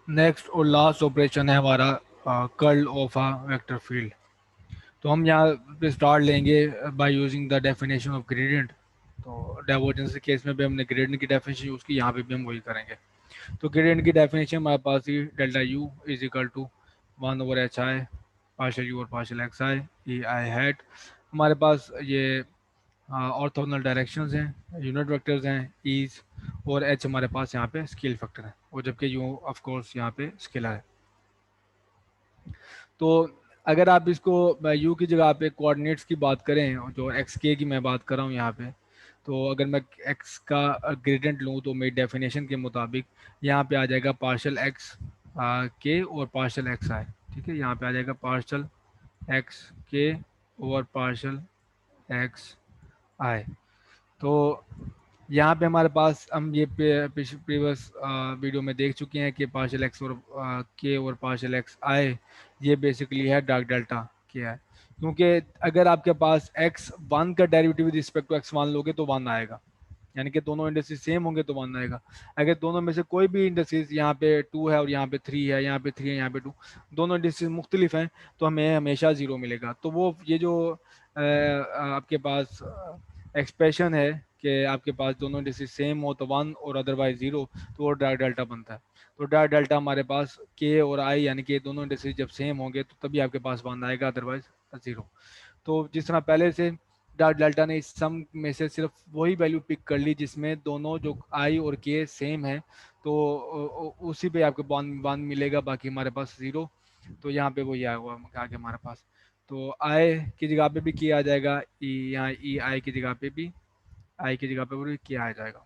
Next और last operation है हमारा curl of a vector field. तो हम यहाँ पे स्टार्ट लेंगे by using the definition of gradient. तो डाइवर्जेंस के केस में भी हमने ग्रेडियंट की डेफिनेशन यूज़ की, यहाँ पे भी हम वही करेंगे। तो ग्रेडियंट की डेफिनेशन हमारे पास थी delta u is equal to 1/hi partial u और partial x i e I hat. हमारे पास ये ऑर्थोगोनल डायरेक्शंस हैं, यूनिट वेक्टर्स हैं ईज, और एच हमारे पास यहाँ पे स्केल फैक्टर है, और जबकि यू ऑफ कोर्स यहाँ पे स्केलर है। तो अगर आप इसको यू की जगह पे कोऑर्डिनेट्स की बात करें, जो एक्स के की मैं बात कर रहा हूँ यहाँ पे, तो अगर मैं एक्स का ग्रेडियंट लूँ तो मेरी डेफिनेशन के मुताबिक यहाँ पे आ जाएगा पार्शल एक्स के और पार्शल एक्स आई। ठीक है, यहाँ पे आ जाएगा पार्शल एक्स के और पार्शल एक्स आई। तो यहाँ पे हमारे पास हम ये प्रीवियस वीडियो में देख चुके हैं कि पार्शियल एक्स और के और पार्शियल एक्स आए, ये बेसिकली है डार्क डेल्टा के है। क्योंकि अगर आपके पास एक्स वन का derivative with respect to x one लोगे तो वन आएगा, यानी कि दोनों इंडस्ट्रीज सेम होंगे तो वन आएगा। अगर दोनों में से कोई भी इंडस्ट्रीज, यहाँ पे टू है और यहाँ पे थ्री है, यहाँ पे थ्री है यहाँ पे टू, दोनों इंडस्ट्रीज मुख्तलिफ हैं, तो हमें हमेशा जीरो मिलेगा। तो वो ये जो आपके पास एक्सप्रेशन है कि आपके पास दोनों इंडस्ट्रीज सेम हो तो वन और अदरवाइज जीरो, तो वो डार्क डेल्टा बनता है। तो डार्क डेल्टा हमारे पास के और आई, यानी कि दोनों इंडस्ट्रीज जब सेम होंगे तो तभी आपके पास वन आएगा, अदरवाइज जीरो। तो जिस तरह पहले से डार्क डेल्टा ने इस सम में से सिर्फ वही वैल्यू पिक कर ली जिसमें दोनों जो आई और के सेम है, तो उसी पे आपको वन वन मिलेगा, बाकी हमारे पास जीरो। तो यहाँ पे वही आया हुआ आगे हमारे पास। तो आई की जगह पे भी किया आ जाएगा, ई यहाँ ई आई की जगह पे भी, आई की जगह पे भी किया आ जाएगा।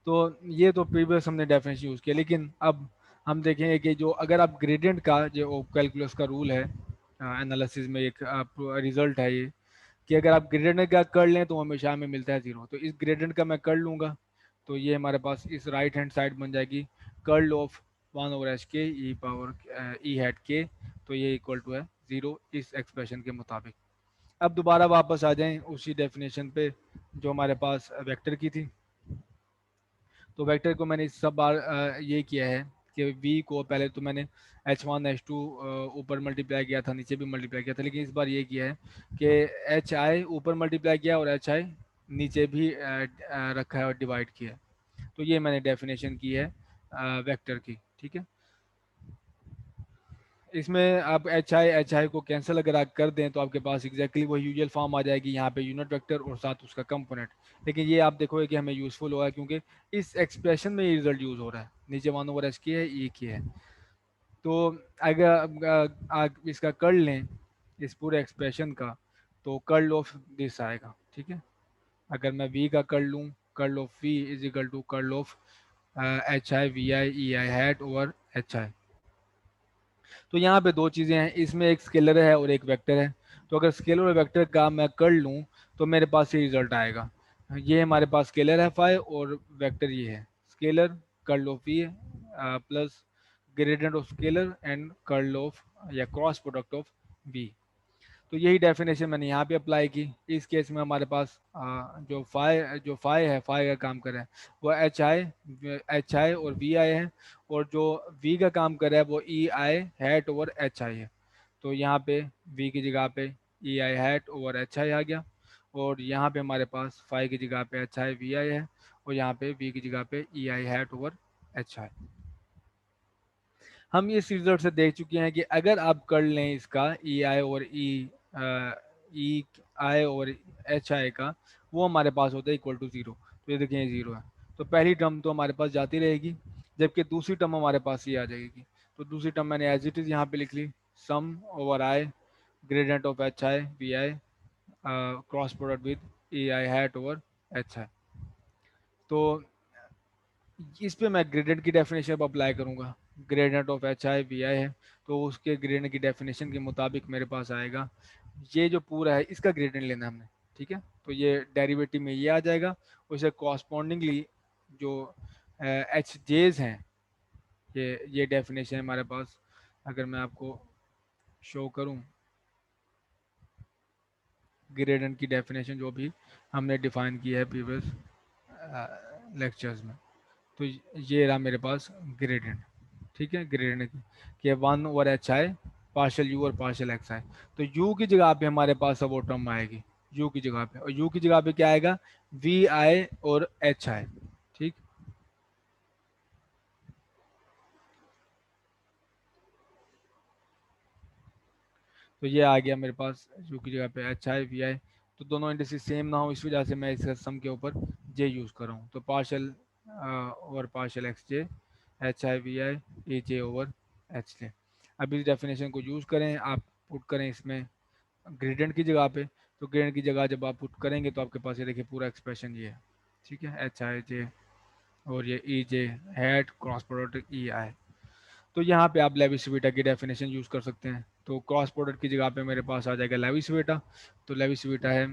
तो ये तो प्रीवियस हमने डेफिनेशन यूज़ किया, लेकिन अब हम देखेंगे कि जो अगर आप ग्रेडियंट का जो कैलकुलस का रूल है एनालिसिस में, एक रिजल्ट है ये, कि अगर आप ग्रेडियंट का कर लें तो हमेशा हमें मिलता है जीरो। तो इस ग्रेडियंट का मैं कर लूँगा, तो ये हमारे पास इस राइट हैंड साइड बन जाएगी कर्ल ऑफ 1/h के ई पावर ई हैट के। तो ये इक्वल टू है जीरो इस एक्सप्रेशन के मुताबिक। अब दोबारा वापस आ जाएं उसी डेफिनेशन पे जो हमारे पास वेक्टर की थी। तो वेक्टर को मैंने सब बार ये किया है कि v को पहले तो मैंने h1 h2 ऊपर मल्टीप्लाई किया था, नीचे भी मल्टीप्लाई किया था, लेकिन इस बार ये किया है कि hi ऊपर मल्टीप्लाई किया और hi नीचे भी रखा है और डिवाइड किया है। तो ये मैंने डेफिनेशन की है वेक्टर की। ठीक है, इसमें आप एच आई को कैंसिल अगर आप कर दें तो आपके पास एग्जैक्टली वही यूजुअल फॉर्म आ जाएगी, यहाँ पे यूनिट वेक्टर और साथ उसका कंपोनेंट। लेकिन ये आप देखोगे कि हमें यूज़फुल होगा क्योंकि इस एक्सप्रेशन में ये रिजल्ट यूज़ हो रहा है, नीचे 1/h की है, ई की है। तो अगर आप इसका कर लें इस पूरे एक्सप्रेशन का, तो कर्ल ऑफ दिस आएगा। ठीक है, अगर मैं वी का कर लूँ, curl of v is equal to curl of H I we i e I hat over H I. तो यहाँ पे दो चीज़ें हैं, इसमें एक स्केलर है और एक वेक्टर है। तो अगर स्केलर और वेक्टर का मैं कर लूँ तो मेरे पास ये रिजल्ट आएगा। ये हमारे पास स्केलर है फाई और वेक्टर ये है। Scalar curl of E plus gradient of scalar and curl of या क्रॉस प्रोडक्ट ऑफ बी। तो यही डेफिनेशन मैंने यहाँ पे अप्लाई की। इस केस में हमारे पास जो फाई है, फाई का काम कर रहा है वो एच आई और वी आई है, और जो वी का काम कर रहा है वो ई आई हैट ओवर एच आई है। तो यहाँ पे वी की जगह पे ई आई हैट ओवर एच आई आ गया, और यहाँ पे हमारे पास फाई की जगह पे एच आई वी आई है, और यहाँ पे वी की जगह पे ई आई हैट ओवर एच आई। हम इस रिजल्ट से देख चुके हैं कि अगर आप कर लें इसका ई आई और ई आई और एच आई का, वो हमारे पास होता है इक्वल टू ज़ीरो। तो ये देखें, ये ज़ीरो है, तो पहली टर्म तो हमारे पास जाती रहेगी, जबकि दूसरी टर्म हमारे पास ये आ जाएगी। तो दूसरी टर्म मैंने एज इट इज़ यहाँ पे लिख ली, sum over I gradient of H I we I cross product with E I hat over H I. तो इस पे मैं ग्रेडियंट की डेफिनेशन अब अप्लाई करूंगा। Gradient of H I we I है, तो उसके ग्रेडियंट की डेफिनेशन के मुताबिक मेरे पास आएगा ये जो पूरा है इसका ग्रेडियंट लेना है हमने। ठीक है, तो ये डेरिवेटिव में ये आ जाएगा, उसे कॉरस्पॉन्डिंगली जो एच जेज हैं, ये डेफिनेशन है हमारे पास। अगर मैं आपको शो करूं ग्रेडियंट की डेफिनेशन जो भी हमने डिफाइन की है प्रीवियस लेक्चर्स में, तो ये रहा मेरे पास ग्रेडियंट, ठीक है, ग्रेडियंट के 1/hi पार्शल यू और पार्शल एक्स आई। तो यू की जगह पे हमारे पास अब वो टर्म आएगी, यू की जगह पे, और यू की जगह पे क्या आएगा, वी आई और एच आई, ठीक। तो ये आ गया मेरे पास यू की जगह पे एच आई वी आई। तो दोनों इंडिसेस सेम ना हो इस वजह से मैं इसका सम के ऊपर जे यूज़ कर रहा हूँ। तो partial over partial x j h I we i a j over h j. अब इस डेफिनेशन को यूज़ करें, आप पुट करें इसमें ग्रेडियंट की जगह पे। तो ग्रेडियंट की जगह जब आप पुट करेंगे तो आपके पास ये देखिए पूरा एक्सप्रेशन ये है, ठीक है, एच आई जे और ये ई जे हेड क्रॉस प्रोडक्ट ई आई। तो यहाँ पे आप लेविस-विटा की डेफिनेशन यूज़ कर सकते हैं। तो क्रॉस प्रोडक्ट की जगह पे मेरे पास आ जाएगा लेविस-विटा। तो लेविस-विटा है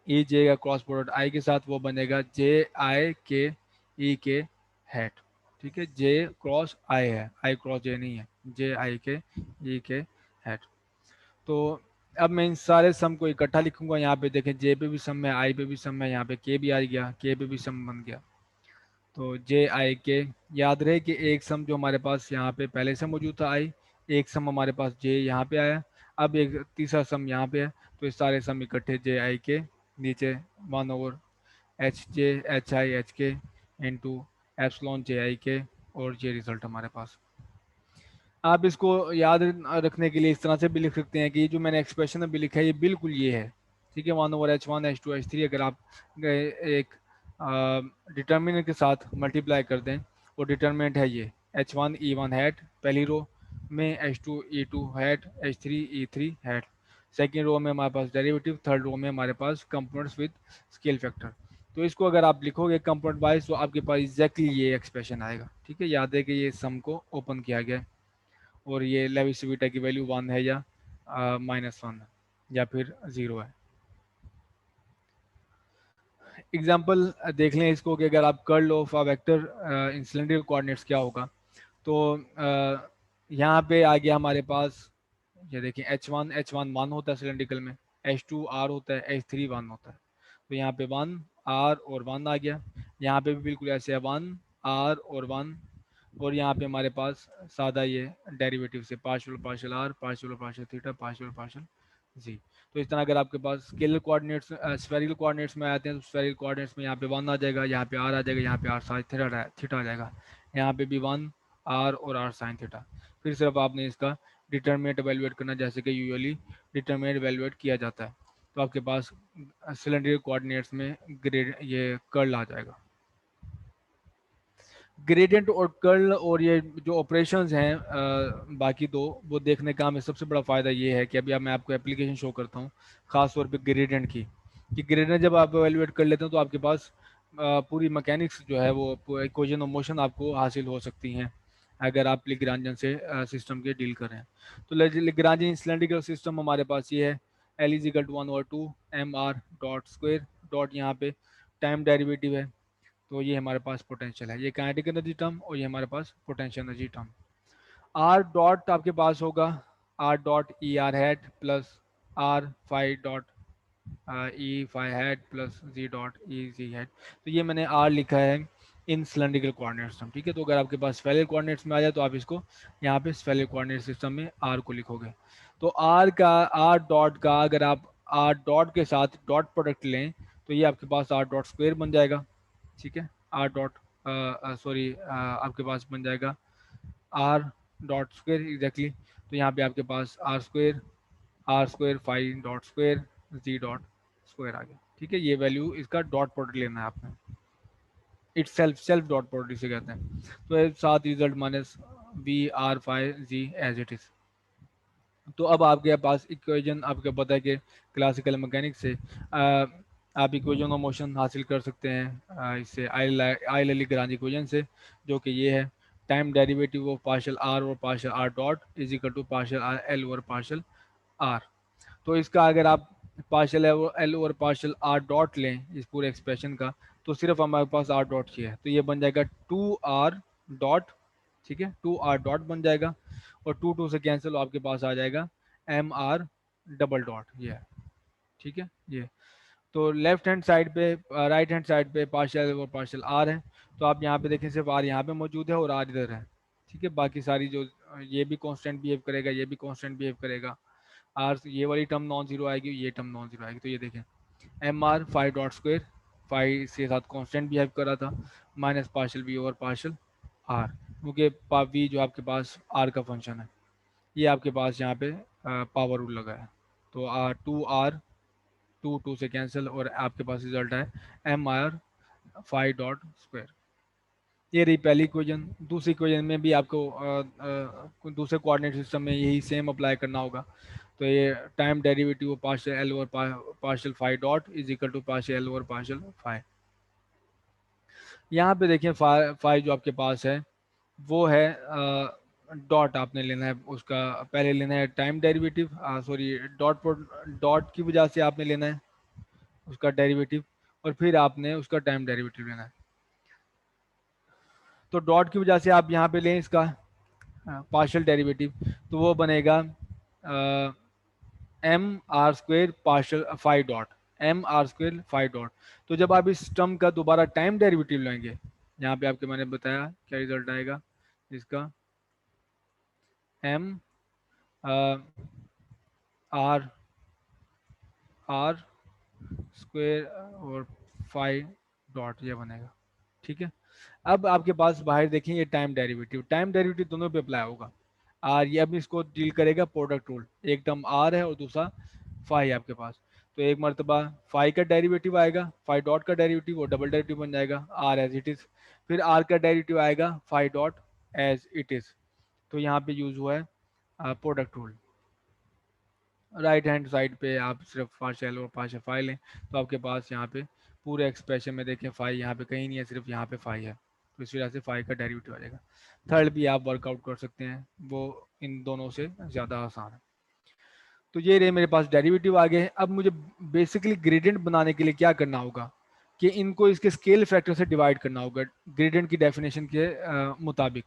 ई जे का क्रॉस प्रोडक्ट आई के साथ, वो बनेगा जे आई के ई के हैट, ठीक है, जे क्रॉस आई है, आई क्रॉस जे नहीं है, जे आई के ई के हैट। तो अब मैं इन सारे सम को इकट्ठा लिखूंगा। यहाँ पे देखें जे पे भी सम है, आई पे भी सम है, यहाँ पे के भी आ गया, के पे भी सम बन गया। तो जे आई के, याद रहे कि एक सम जो हमारे पास यहाँ पे पहले से मौजूद था आई, एक सम हमारे पास जे यहाँ पे आया, अब एक तीसरा सम यहाँ पे है। तो इस सारे सम इकट्ठे जे आई के नीचे 1/, H J h I H के इंटू एप्सलॉन जे आई के, और ये रिजल्ट हमारे पास। आप इसको याद रखने के लिए इस तरह से भी लिख सकते हैं कि जो मैंने एक्सप्रेशन अभी लिखा है ये बिल्कुल ये है, ठीक है, 1/h1 H2 H3 अगर आप एक डिटर्मिनेंट के साथ मल्टीप्लाई कर दें, और डिटर्मिनेंट है ये H1 E1 हैट पहली रो में, H2 E2 hat, H3 E3 hat second row में हमारे पास डेरिवेटिव, थर्ड रो में हमारे पास कंपोनेंट्स विद स्केल फैक्टर। तो इसको अगर आप लिखोगे कंपोनेंट वाइज तो आपके पास एग्जैक्टली ये एक्सप्रेशन आएगा, ठीक है। याद है कि ये सम को ओपन किया गया है, और ये लेविस बीटा की वैल्यू 1 है या -1 या फिर 0 है। एग्जाम्पल देख लें इसको कि अगर आप curl of a vector in cylindrical coordinates क्या होगा। तो यहाँ पे आ गया हमारे पास, ये देखिए H1 होता है सिलेंड्रिकल में, H2 R होता है, H3 1 होता है। तो यहाँ पे 1 R और 1 आ गया, यहाँ पे भी बिल्कुल ऐसे है 1 R और 1, और यहाँ पे हमारे पास सादा ये डेरिवेटिव से partial partial R partial partial theta partial partial G. तो इस तरह अगर आपके पास स्केलर कोऑर्डिनेट्स स्फेरिकल कोऑर्डिनेट्स में आते हैं तो स्फेरिकल कोऑर्डिनेट्स में यहाँ पे 1 आ जाएगा, यहाँ पे आर आ जाएगा, यहाँ पे आर साइन थीटा थीटा आ जाएगा, यहाँ पे भी 1 आर और आर साइन थीटा। फिर सिर्फ आपने इसका डिटर्मिनेंट एवेल्युएट करना, जैसे कि यूजुअली डिटर्मिनेंट एवेल्युएट किया जाता है। तो आपके पास सिलेंड्रिकल कोऑर्डिनेट्स में ग्रेड ये कर्ल आ जाएगा। ग्रेडियंट और कर्ल और ये जो ऑपरेशंस हैं बाकी दो, वो देखने का हमें सबसे बड़ा फ़ायदा ये है कि अभी अब मैं आपको एप्लीकेशन शो करता हूँ, ख़ास तौर पे ग्रेडियंट की। कि ग्रेडियंट जब आप एवेलुएट कर लेते हैं तो आपके पास पूरी मैकेनिक्स जो है वो इक्वेशन ऑफ मोशन आपको हासिल हो सकती हैं अगर आप लिग्रांजन से सिस्टम के डील करें। तो लिग्रांजन सिलेंड्रिकल सिस्टम हमारे पास ये है, L is equal to 1/2 m r dot square dot, यहाँ पे टाइम डेरिवेटिव है। तो ये हमारे पास पोटेंशियल है, ये काइनेटिक एनर्जी टर्म, और ये हमारे पास potential energy term. R dot आपके पास होगा R dot E R hat plus R five dot E five hat plus G dot E G hat. तो ये मैंने आर लिखा है इन सिलेंड्रिकल कोऑर्डिनेट सिस्टम, ठीक है। तो अगर आपके पास स्फेरिकल कोऑर्डिनेट्स में आ जाए तो आप इसको यहाँ पे स्फेरिकल कोऑर्डिनेट सिस्टम में आर को लिखोगे। तो आर का आर डॉट का अगर आप आर डॉट के साथ डॉट प्रोडक्ट लें तो ये आपके पास आर डॉट स्क्वेयर बन जाएगा, ठीक है। आर डॉट सॉरी आपके पास बन जाएगा आर डॉट स्क्वेयर एग्जैक्टली। तो यहाँ पे आपके पास R square five dot square G dot square आ गया, ठीक है। ये वैल्यू इसका डॉट प्रोडक्ट लेना है आपने, itself self dot product इसे कहते हैं। तो ये सात result minus v r five g as it is. तो अब आपके पास इक्वेशन आपको पता है कि क्लासिकल मैकेनिक्स से आप इक्वेशन ऑफ मोशन हासिल कर सकते हैं इससे आई लेग्रांज इक्वेशन से, जो कि ये है time derivative of partial R और partial R dot is equal to partial R L over partial R. तो इसका अगर आप partial L over partial R dot लें इस पूरे एक्सप्रेशन का, तो सिर्फ हमारे पास आर डॉट ही है, तो ये बन जाएगा 2r डॉट, ठीक है, 2r डॉट बन जाएगा, और 2 से कैंसिल आपके पास आ जाएगा एम आर डबल डॉट, ये है, ठीक है ये। तो लेफ्ट हैंड साइड पे, राइट हैंड साइड पे पार्शियल और पार्शियल आर है। तो आप यहाँ पे देखें सिर्फ आर यहाँ पे मौजूद है और आर इधर है। ठीक है, बाकी सारी जो ये भी कांस्टेंट बिहेव करेगा, ये भी कांस्टेंट बिहेव करेगा। आर ये वाली टर्म नॉन जीरो आएगी, ये टर्म नॉन जीरो आएगी। तो ये देखें m r five dot square, five इसके साथ कांस्टेंट बिहेव कर रहा था, minus partial v over partial r, क्योंकि वी जो आपके पास आर का फंक्शन है, ये आपके पास यहाँ पे पावर रूल लगा है। तो आर टू टू से कैंसिल और आपके पास रिजल्ट है m r five dot square. ये रही पहली इक्वेशन। दूसरी इक्वेशन में भी आपको दूसरे कोऑर्डिनेट सिस्टम में यही सेम अप्लाई करना होगा। तो ये time derivative partial L over partial five dot is equal to partial L over partial five. यहाँ पे देखिए फाइव जो आपके पास है वो है डॉट आपने लेना है उसका, पहले लेना है टाइम डेरिवेटिव, सॉरी डॉट की वजह से आपने लेना है उसका डेरिवेटिव, और फिर आपने उसका टाइम डेरिवेटिव लेना है। तो डॉट की वजह से आप यहाँ पे लें इसका पार्शियल डेरिवेटिव, तो वो बनेगा m r square partial five dot, m r square five dot. तो जब आप इस टर्म का दोबारा टाइम डेरिवेटिव लेंगे, यहाँ पे आपके मैंने बताया क्या रिजल्ट आएगा इसका, एम आर आर स्क्वेयर और फाइव डॉट ये बनेगा। ठीक है, अब आपके पास बाहर देखें ये टाइम डेरिवेटिव दोनों पे अप्लाई होगा। आर ये अब इसको डील करेगा प्रोडक्ट रूल, एक टर्म आर है और दूसरा फाइव है आपके पास। तो एक मरतबा फाइव का डेरिवेटिव आएगा, फाइव डॉट का डेरिवेटिव और डबल डेरिवेटिव बन जाएगा आर एज इट इज। फिर आर का डेरिवेटिव आएगा five dot as it is. तो यहाँ पे यूज हुआ है product rule. Right hand side पे आप सिर्फ पार्शियल और पार्शियल फाइव लें, तो आपके पास यहाँ पे पूरे एक्सप्रेशन में देखें फाइव यहाँ पे कहीं नहीं है, सिर्फ यहाँ पे फाइव है। तो इस वजह से फाइव का डेरिवेटिव आ जाएगा। थर्ड भी आप वर्कआउट कर सकते हैं, वो इन दोनों से ज़्यादा आसान है। तो ये रहे मेरे पास डेरिवेटिव आ गए। अब मुझे बेसिकली ग्रेडियंट बनाने के लिए क्या करना होगा कि इनको इसके स्केल फैक्टर से डिवाइड करना होगा ग्रेडियंट की डेफिनेशन के मुताबिक।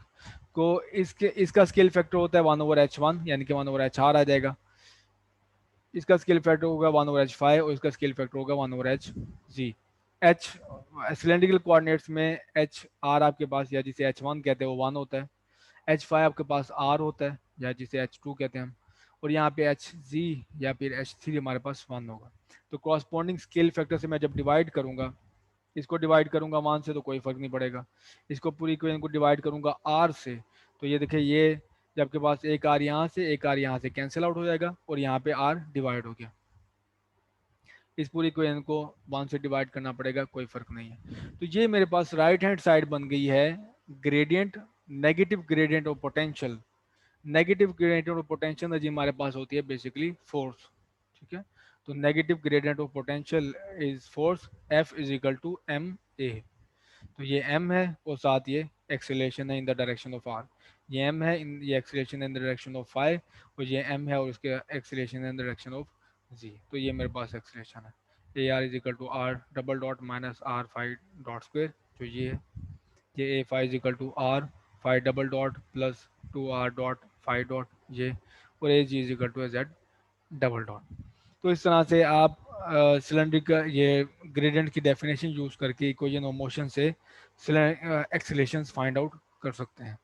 को इसके इसका स्केल फैक्टर होता है वन ओवर एच वन, यानी कि वन ओवर एच आर आ जाएगा। इसका स्केल फैक्टर होगा वन ओवर एच फाइव और इसका स्केल फैक्टर होगा one over H G. H cylindrical coordinates में एच आर आपके पास, या जिसे एच वन कहते हैं वो वन होता है, एच फाइव आपके पास आर होता है या जिसे एच टू कहते हैं हम, और यहाँ पे एच जी या फिर एच थ्री हमारे पास वन होगा। तो कॉरस्पॉन्डिंग स्केल फैक्टर से मैं जब डिवाइड करूँगा, इसको डिवाइड करूँगा वन से तो कोई फर्क नहीं पड़ेगा, इसको पूरी इक्वेशन को डिवाइड करूँगा आर से, तो ये देखिए ये जब आपके पास एक आर यहाँ से एक आर यहाँ से कैंसिल आउट हो जाएगा और यहाँ पे आर डिवाइड हो गया। इस पूरी इक्वेशन को वन से डिवाइड करना पड़ेगा, कोई फर्क नहीं है। तो ये मेरे पास राइट हैंड साइड बन गई है gradient, negative gradient of potential. Negative gradient of potential energy हमारे पास होती है बेसिकली फोर्स। ठीक है, तो negative gradient of potential is force f is equal to m a. तो ये m है और साथ ये एक्सेलेरेशन है in the direction of r। ये m है, ये acceleration in the direction of five, और ये m है और इसके acceleration in the direction of z। तो ये मेरे पास एक्सेलेरेशन है A R is equal to R double dot minus R five dot square, जो ये है। ये A five is equal to R five double dot plus two R dot five dot ये, और A G is equal to Z double dot. तो इस तरह से आप सिलेंडर का ये ग्रेडियंट की डेफिनेशन यूज करके इक्वेशन ऑफ मोशन से एक्सीलरेशंस फाइंड आउट कर सकते हैं।